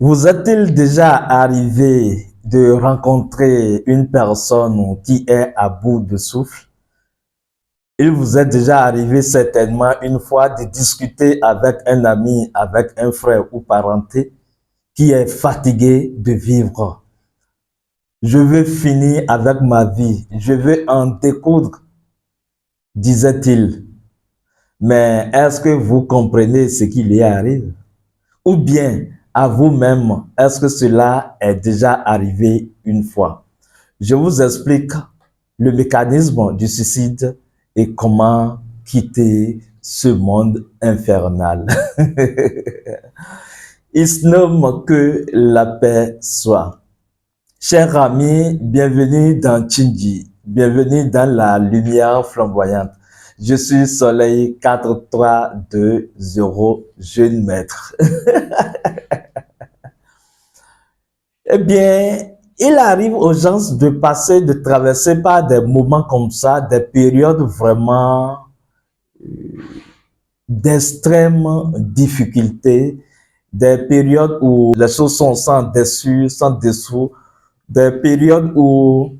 Vous est-il déjà arrivé de rencontrer une personne qui est à bout de souffle? Il vous est déjà arrivé certainement une fois de discuter avec un ami, avec un frère ou parenté qui est fatigué de vivre. Je veux finir avec ma vie, je veux en découdre, disait-il. Mais est-ce que vous comprenez ce qui lui arrive? Ou bien à vous-même, est-ce que cela est déjà arrivé une fois? Je vous explique le mécanisme du suicide et comment quitter ce monde infernal. Il se nomme que la paix soit. Chers amis, bienvenue dans Chinji, bienvenue dans la lumière flamboyante. Je suis Soleil 4320, jeune maître. Eh bien, il arrive aux gens de traverser par des moments comme ça, des périodes vraiment d'extrême difficulté, des périodes où les choses sont sans dessus, sans dessous, des périodes où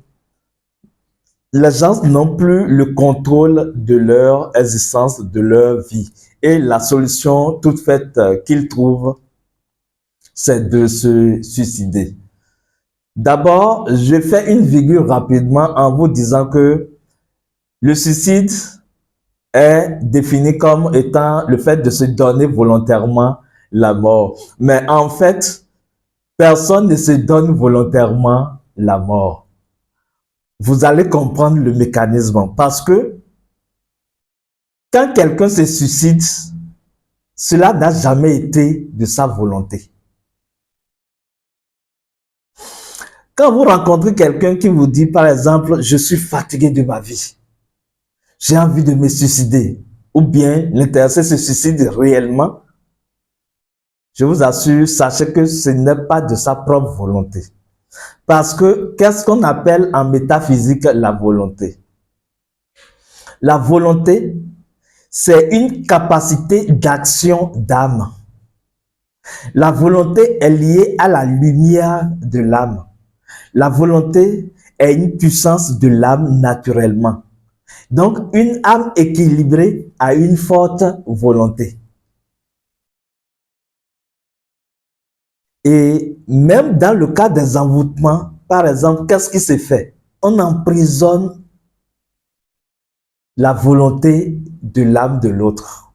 les gens n'ont plus le contrôle de leur existence, de leur vie. Et la solution toute faite qu'ils trouvent, c'est de se suicider. D'abord, je fais une virgule rapidement en vous disant que le suicide est défini comme étant le fait de se donner volontairement la mort. Mais en fait, personne ne se donne volontairement la mort. Vous allez comprendre le mécanisme parce que quand quelqu'un se suicide, cela n'a jamais été de sa volonté. Quand vous rencontrez quelqu'un qui vous dit, par exemple, je suis fatigué de ma vie, j'ai envie de me suicider, ou bien l'intéressé se suicide réellement, je vous assure, sachez que ce n'est pas de sa propre volonté. Parce que qu'est-ce qu'on appelle en métaphysique la volonté? La volonté, c'est une capacité d'action d'âme. La volonté est liée à la lumière de l'âme. La volonté est une puissance de l'âme naturellement. Donc, une âme équilibrée a une forte volonté. Et même dans le cas des envoûtements, par exemple, qu'est-ce qui se fait? On emprisonne la volonté de l'âme de l'autre.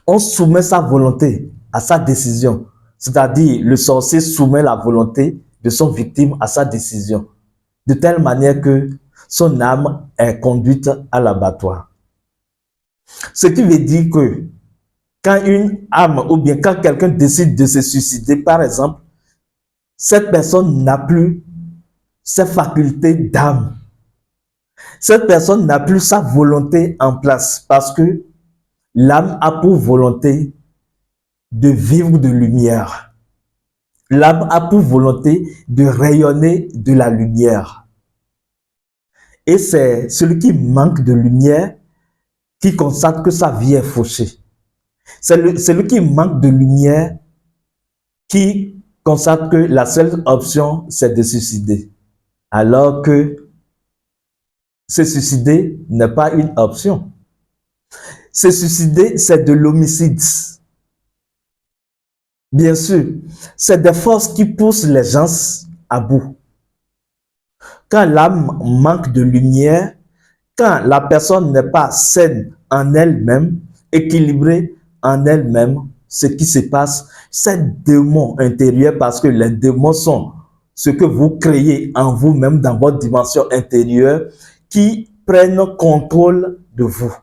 On soumet sa volonté à sa décision. C'est-à-dire, le sorcier soumet la volonté de son victime à sa décision. De telle manière que son âme est conduite à l'abattoir. Ce qui veut dire que quand une âme ou bien quand quelqu'un décide de se suicider, par exemple, cette personne n'a plus ses facultés d'âme. Cette personne n'a plus sa volonté en place parce que l'âme a pour volonté de vivre de lumière. L'âme a pour volonté de rayonner de la lumière. Et c'est celui qui manque de lumière qui constate que sa vie est fauchée. C'est celui qui manque de lumière qui constate que la seule option, c'est de se suicider. Alors que se suicider n'est pas une option. Se suicider, c'est de l'homicide. Bien sûr, c'est des forces qui poussent les gens à bout. Quand l'âme manque de lumière, quand la personne n'est pas saine en elle-même, équilibrée en elle-même, ce qui se passe, ces démons intérieurs, parce que les démons sont ce que vous créez en vous-même dans votre dimension intérieure, qui prennent contrôle de vous.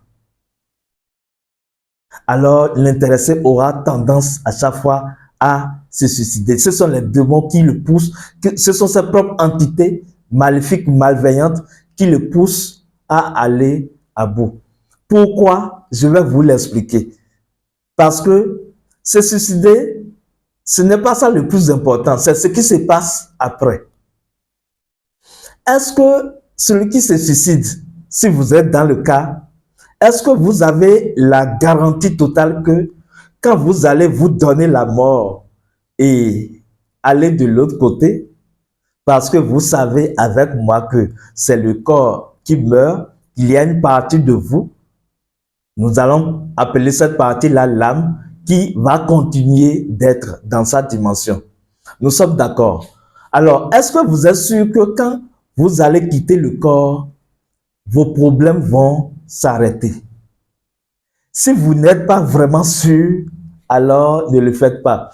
Alors l'intéressé aura tendance à chaque fois à se suicider. Ce sont les démons qui le poussent, ce sont ses propres entités maléfiques, malveillantes, qui le poussent à aller à bout. Pourquoi? Je vais vous l'expliquer. Parce que se suicider, ce n'est pas ça le plus important, c'est ce qui se passe après. Est-ce que celui qui se suicide, si vous êtes dans le cas, est-ce que vous avez la garantie totale que quand vous allez vous donner la mort, et aller de l'autre côté, parce que vous savez avec moi que c'est le corps qui meurt, il y a une partie de vous, nous allons appeler cette partie-là l'âme, qui va continuer d'être dans sa dimension. Nous sommes d'accord. Alors, est-ce que vous êtes sûr que quand vous allez quitter le corps, vos problèmes vont s'arrêter? Si vous n'êtes pas vraiment sûr, alors ne le faites pas.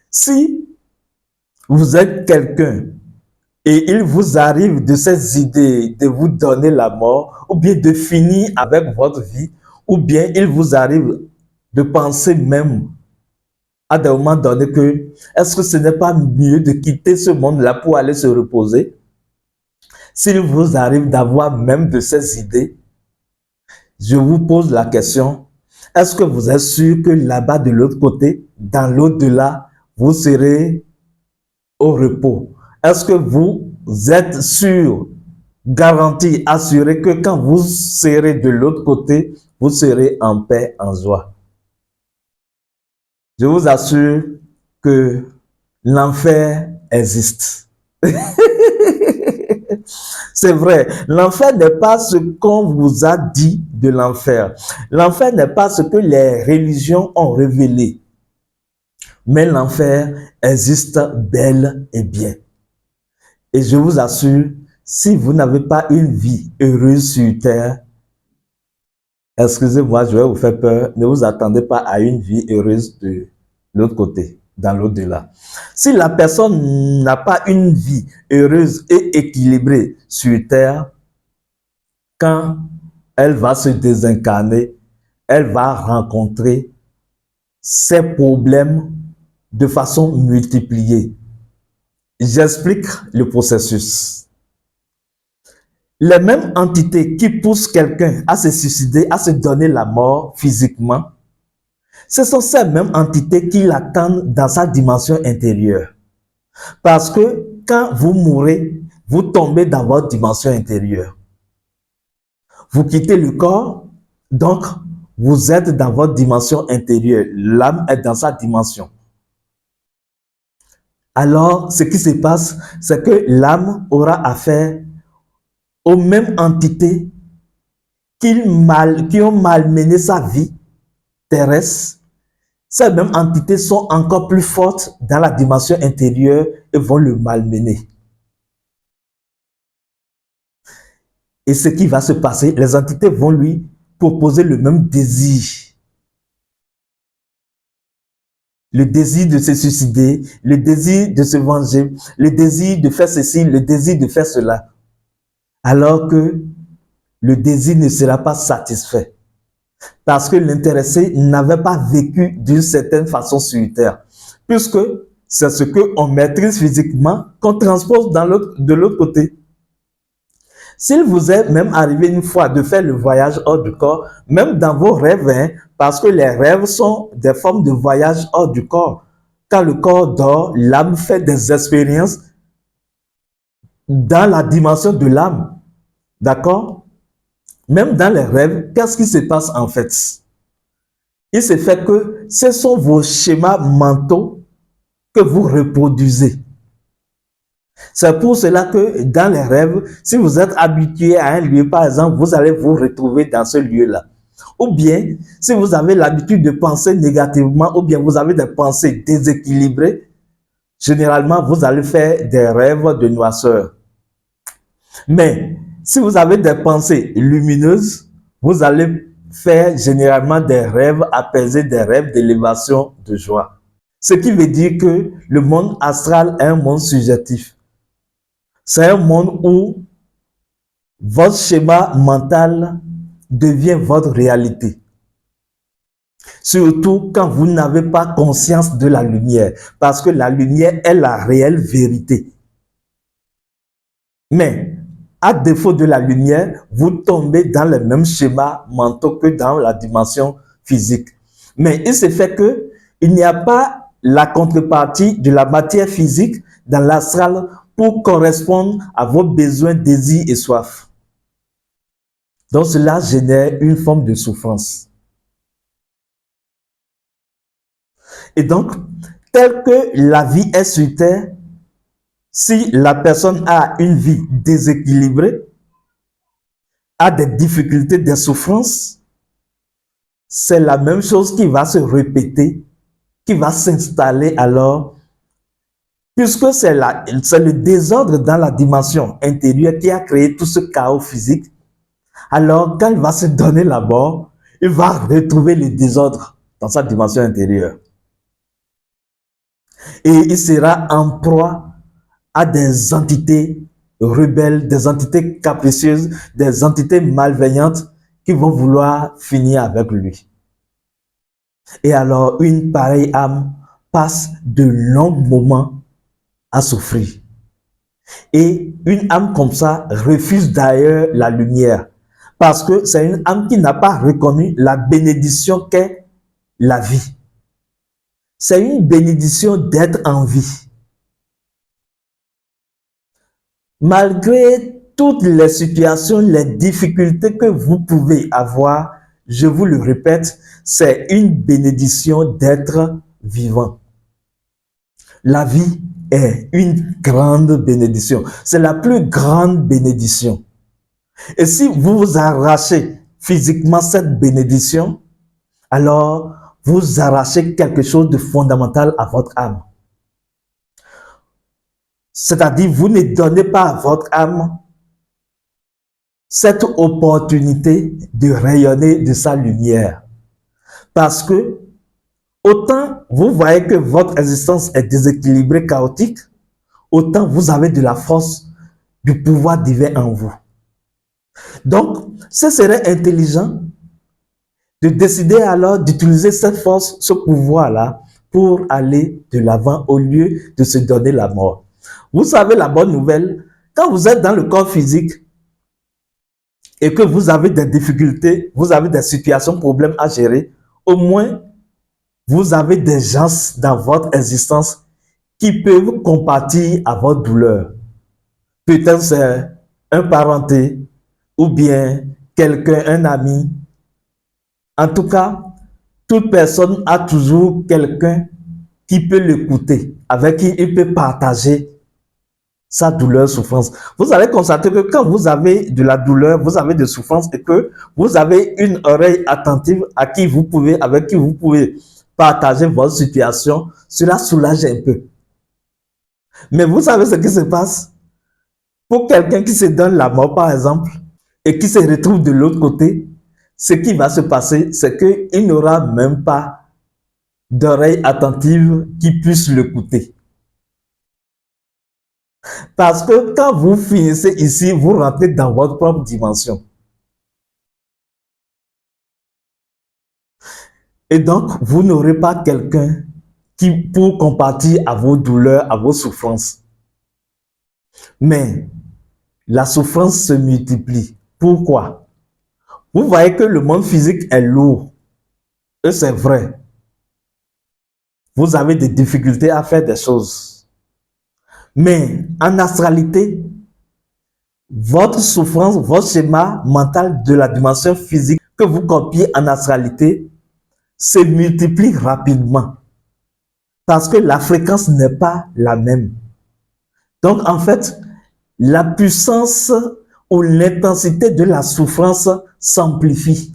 Si vous êtes quelqu'un et il vous arrive de ces idées de vous donner la mort, ou bien de finir avec votre vie, ou bien il vous arrive de penser même à des moments donnés que est-ce que ce n'est pas mieux de quitter ce monde-là pour aller se reposer? S'il vous arrive d'avoir même de ces idées, je vous pose la question, est-ce que vous êtes sûr que là-bas de l'autre côté, dans l'au-delà, vous serez au repos? Est-ce que vous êtes sûr, garanti, assuré que quand vous serez de l'autre côté, vous serez en paix, en joie? Je vous assure que l'enfer existe. C'est vrai, l'enfer n'est pas ce qu'on vous a dit de l'enfer. L'enfer n'est pas ce que les religions ont révélé. Mais l'enfer existe bel et bien. Et je vous assure, si vous n'avez pas une vie heureuse sur terre, excusez-moi, je vais vous faire peur, ne vous attendez pas à une vie heureuse de l'autre côté, dans l'au-delà. Si la personne n'a pas une vie heureuse et équilibrée sur terre, quand elle va se désincarner, elle va rencontrer ses problèmes de façon multipliée. J'explique le processus. Les mêmes entités qui poussent quelqu'un à se suicider, à se donner la mort physiquement, ce sont ces mêmes entités qui l'attendent dans sa dimension intérieure. Parce que quand vous mourrez, vous tombez dans votre dimension intérieure. Vous quittez le corps, donc vous êtes dans votre dimension intérieure. L'âme est dans sa dimension. Alors, ce qui se passe, c'est que l'âme aura affaire aux mêmes entités qui ont malmené sa vie terrestre. Ces mêmes entités sont encore plus fortes dans la dimension intérieure et vont le malmener. Et ce qui va se passer, les entités vont lui proposer le même désir. Le désir de se suicider, le désir de se venger, le désir de faire ceci, le désir de faire cela. Alors que le désir ne sera pas satisfait. Parce que l'intéressé n'avait pas vécu d'une certaine façon sur terre. Puisque c'est ce qu'on maîtrise physiquement qu'on transpose de l'autre côté. S'il vous est même arrivé une fois de faire le voyage hors du corps, même dans vos rêves, hein, parce que les rêves sont des formes de voyage hors du corps. Quand le corps dort, l'âme fait des expériences dans la dimension de l'âme. D'accord? Même dans les rêves, qu'est-ce qui se passe en fait? Il se fait que ce sont vos schémas mentaux que vous reproduisez. C'est pour cela que dans les rêves, si vous êtes habitué à un lieu, par exemple, vous allez vous retrouver dans ce lieu-là. Ou bien, si vous avez l'habitude de penser négativement, ou bien vous avez des pensées déséquilibrées, généralement, vous allez faire des rêves de noirceur. Mais, si vous avez des pensées lumineuses, vous allez faire généralement des rêves apaisés, des rêves d'élévation, de joie. Ce qui veut dire que le monde astral est un monde subjectif. C'est un monde où votre schéma mental devient votre réalité. Surtout quand vous n'avez pas conscience de la lumière, parce que la lumière est la réelle vérité. Mais, à défaut de la lumière, vous tombez dans les mêmes schémas mentaux que dans la dimension physique. Mais il se fait que il n'y a pas la contrepartie de la matière physique dans l'astral pour correspondre à vos besoins, désirs et soifs. Donc cela génère une forme de souffrance. Et donc, telle que la vie est sur terre, si la personne a une vie déséquilibrée, a des difficultés, des souffrances, c'est la même chose qui va se répéter, qui va s'installer alors, puisque c'est le désordre dans la dimension intérieure qui a créé tout ce chaos physique. Alors, quand il va se donner la mort, il va retrouver le désordre dans sa dimension intérieure. Et il sera en proie à des entités rebelles, des entités capricieuses, des entités malveillantes qui vont vouloir finir avec lui. Et alors, une pareille âme passe de longs moments à souffrir. Et une âme comme ça refuse d'ailleurs la lumière, parce que c'est une âme qui n'a pas reconnu la bénédiction qu'est la vie. C'est une bénédiction d'être en vie. Malgré toutes les situations, les difficultés que vous pouvez avoir, je vous le répète, c'est une bénédiction d'être vivant. La vie est une grande bénédiction. C'est la plus grande bénédiction. Et si vous vous arrachez physiquement cette bénédiction, alors vous arrachez quelque chose de fondamental à votre âme. C'est-à-dire, vous ne donnez pas à votre âme cette opportunité de rayonner de sa lumière. Parce que, autant vous voyez que votre existence est déséquilibrée, chaotique, autant vous avez de la force, du pouvoir divin en vous. Donc, ce serait intelligent de décider alors d'utiliser cette force, ce pouvoir-là, pour aller de l'avant au lieu de se donner la mort. Vous savez la bonne nouvelle, quand vous êtes dans le corps physique et que vous avez des difficultés, vous avez des situations, problèmes à gérer, au moins vous avez des gens dans votre existence qui peuvent compatir à votre douleur. Peut-être c'est un parenté ou bien quelqu'un, un ami. En tout cas, toute personne a toujours quelqu'un qui peut l'écouter, avec qui il peut partager sa douleur, souffrance. Vous allez constater que quand vous avez de la douleur, vous avez de souffrance et que vous avez une oreille attentive avec qui vous pouvez partager votre situation, cela soulage un peu. Mais vous savez ce qui se passe? Pour quelqu'un qui se donne la mort, par exemple, et qui se retrouve de l'autre côté, ce qui va se passer, c'est qu'il n'aura même pas d'oreille attentive qui puisse l'écouter. Parce que quand vous finissez ici, vous rentrez dans votre propre dimension. Et donc, vous n'aurez pas quelqu'un qui pour compatir à vos douleurs, à vos souffrances. Mais la souffrance se multiplie. Pourquoi? Vous voyez que le monde physique est lourd. Et c'est vrai. Vous avez des difficultés à faire des choses. Mais en astralité, votre souffrance, votre schéma mental de la dimension physique que vous copiez en astralité se multiplie rapidement. Parce que la fréquence n'est pas la même. Donc en fait, la puissance ou l'intensité de la souffrance s'amplifie.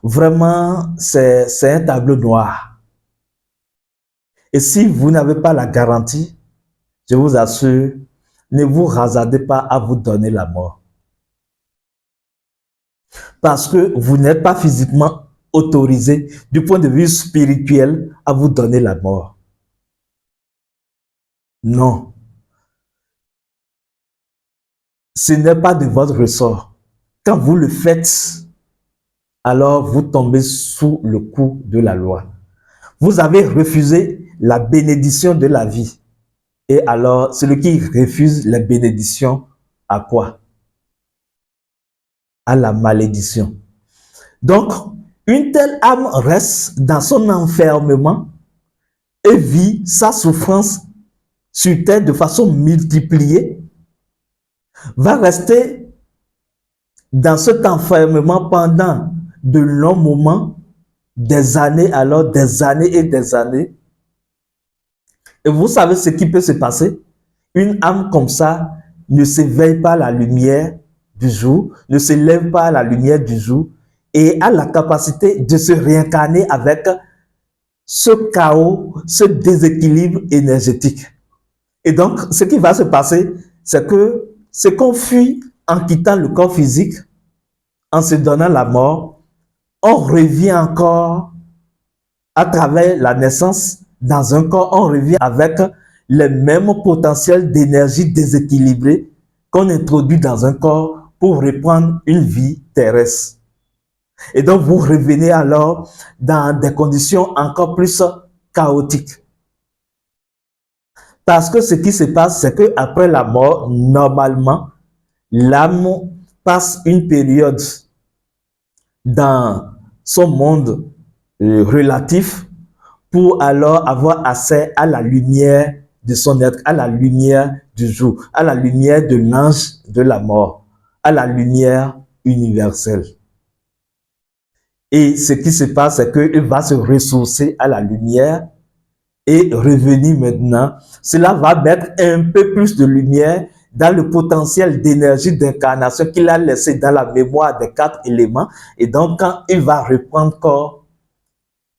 Vraiment, c'est un tableau noir. Et si vous n'avez pas la garantie, je vous assure, ne vous hasardez pas à vous donner la mort. Parce que vous n'êtes pas physiquement autorisé du point de vue spirituel à vous donner la mort. Non. Ce n'est pas de votre ressort. Quand vous le faites, alors vous tombez sous le coup de la loi. Vous avez refusé la bénédiction de la vie. Et alors, celui qui refuse la bénédiction, à quoi? À la malédiction. Donc, une telle âme reste dans son enfermement et vit sa souffrance sur terre de façon multipliée, va rester dans cet enfermement pendant de longs moments, des années, alors des années et des années. Et vous savez ce qui peut se passer? Une âme comme ça ne s'éveille pas à la lumière du jour, ne se lève pas à la lumière du jour et a la capacité de se réincarner avec ce chaos, ce déséquilibre énergétique. Et donc, ce qui va se passer, c'est que ce qu'on fuit en quittant le corps physique, en se donnant la mort, on revient encore à travers la naissance dans un corps, on revient avec les mêmes potentiels d'énergie déséquilibrés qu'on introduit dans un corps pour reprendre une vie terrestre. Et donc, vous revenez alors dans des conditions encore plus chaotiques. Parce que ce qui se passe, c'est qu'après la mort, normalement, l'âme passe une période dans son monde relatif pour alors avoir accès à la lumière de son être, à la lumière du jour, à la lumière de l'ange de la mort, à la lumière universelle. Et ce qui se passe, c'est qu'il va se ressourcer à la lumière et revenir maintenant. Cela va mettre un peu plus de lumière dans le potentiel d'énergie d'incarnation qu'il a laissé dans la mémoire des 4 éléments. Et donc, quand il va reprendre corps,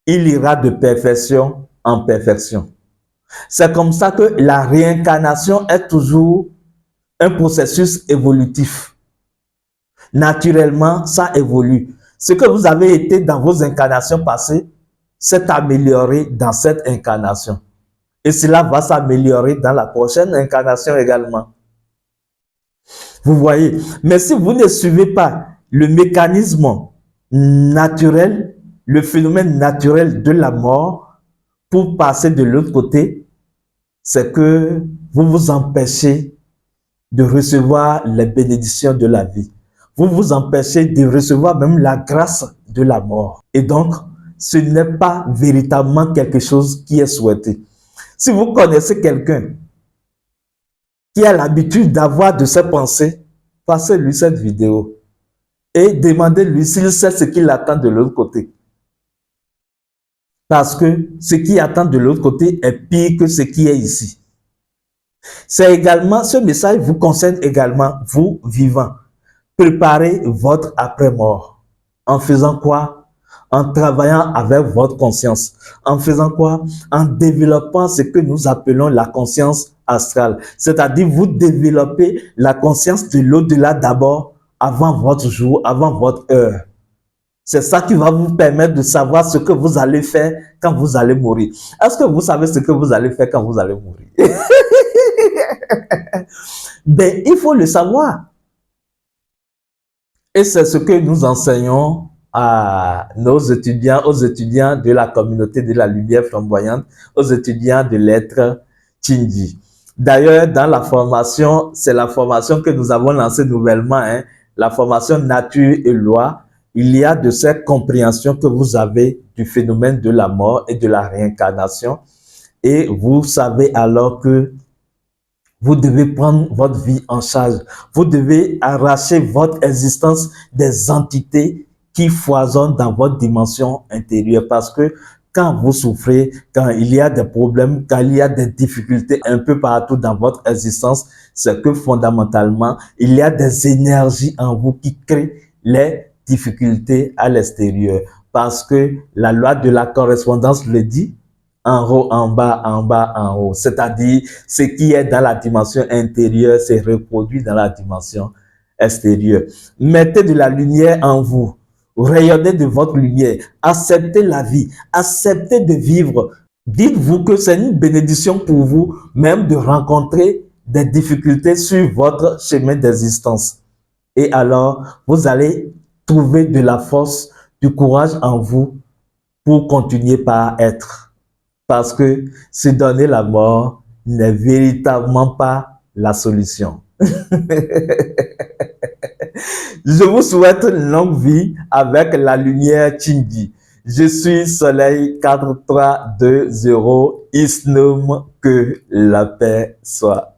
il ira de perfection en perfection. C'est comme ça que la réincarnation est toujours un processus évolutif. Naturellement, ça évolue. Ce que vous avez été dans vos incarnations passées s'est amélioré dans cette incarnation. Et cela va s'améliorer dans la prochaine incarnation également. Vous voyez, mais si vous ne suivez pas le mécanisme naturel, le phénomène naturel de la mort pour passer de l'autre côté, c'est que vous vous empêchez de recevoir les bénédictions de la vie. Vous vous empêchez de recevoir même la grâce de la mort. Et donc, ce n'est pas véritablement quelque chose qui est souhaité. Si vous connaissez quelqu'un qui a l'habitude d'avoir de ces pensées, passez-lui cette vidéo et demandez-lui s'il sait ce qu'il attend de l'autre côté. Parce que ce qui attend de l'autre côté est pire que ce qui est ici. C'est également, ce message vous concerne également, vous vivants. Préparez votre après-mort. En faisant quoi? En travaillant avec votre conscience. En faisant quoi? En développant ce que nous appelons la conscience astrale. C'est-à-dire, vous développez la conscience de l'au-delà d'abord, avant votre jour, avant votre heure. C'est ça qui va vous permettre de savoir ce que vous allez faire quand vous allez mourir. Est-ce que vous savez ce que vous allez faire quand vous allez mourir? Ben, il faut le savoir. Et c'est ce que nous enseignons à nos étudiants, aux étudiants de la communauté de la lumière flamboyante, aux étudiants de lettres Chinji. D'ailleurs, dans la formation, c'est la formation que nous avons lancée nouvellement, la formation nature et loi. Il y a de cette compréhension que vous avez du phénomène de la mort et de la réincarnation. Et vous savez alors que vous devez prendre votre vie en charge. Vous devez arracher votre existence des entités qui foisonnent dans votre dimension intérieure. Parce que quand vous souffrez, quand il y a des problèmes, quand il y a des difficultés un peu partout dans votre existence, c'est que fondamentalement, il y a des énergies en vous qui créent les difficultés à l'extérieur. Parce que la loi de la correspondance le dit, en haut, en bas, en bas, en haut. C'est-à-dire, ce qui est dans la dimension intérieure se reproduit dans la dimension extérieure. Mettez de la lumière en vous. Rayonnez de votre lumière. Acceptez la vie. Acceptez de vivre. Dites-vous que c'est une bénédiction pour vous, même de rencontrer des difficultés sur votre chemin d'existence. Et alors, vous allez trouver de la force, du courage en vous pour continuer par être. Parce que se donner la mort n'est véritablement pas la solution. Je vous souhaite une longue vie avec la lumière Chinji. Je suis Soleil 4320 Isnum, que la paix soit.